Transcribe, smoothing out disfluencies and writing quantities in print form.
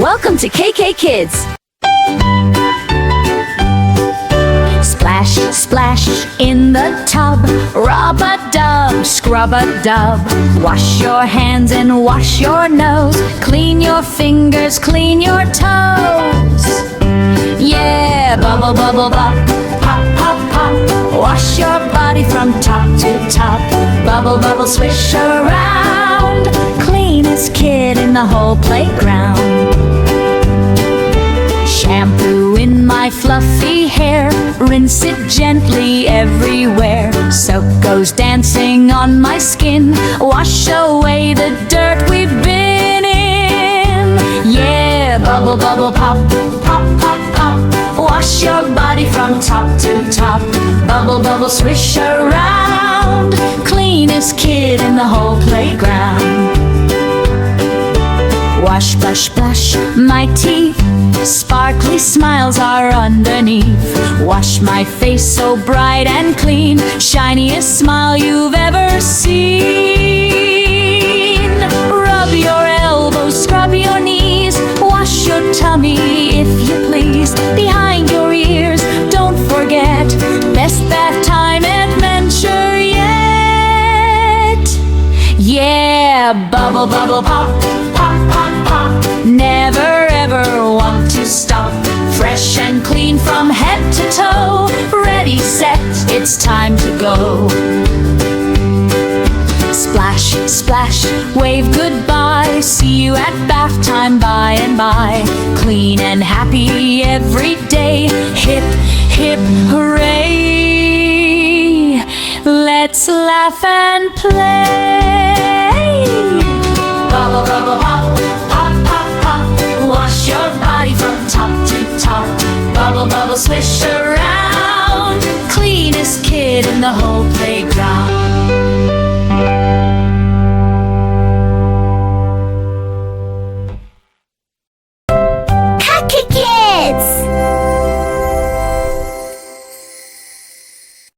Welcome to Kkkids. Splash, splash in the tub. Rub-a-dub, scrub-a-dub. Wash your hands and wash your nose. Clean your fingers, clean your toes. Yeah, bubble, bubble, bop, pop, pop, pop. Wash your body from top to top. Bubble, bubble, swish around. Cleanest kid in the whole playground. Shampoo in my fluffy hair. Rinse it gently everywhere. Soap goes dancing on my skin. Wash away the dirt we've been in. Yeah, bubble, bubble, pop, pop, pop, pop. Wash your body from top to top. Bubble, bubble, swish around. Cleanest kid in the whole playground. Wash, blush, blush my teeth. Sparkly smiles are underneath. Wash my face so bright and clean. Shiniest smile you've ever seen. Rub your elbows, scrub your knees. Wash your tummy if you please. Behind your ears, don't forget. Best bath time adventure yet. Yeah, bubble, bubble, pop, pop, pop, pop. Never ever want to stop. Fresh and clean from head to toe. Ready, set, it's time to go. Splash, splash, wave goodbye. See you at bath time by and by. Clean and happy every day. Hip, hip, hooray. Let's laugh and play. Bubble, bubble, pop, pop, pop, pop. Wash your body from top to top. Bubble, bubble, swish around. Cleanest kid in the whole playground.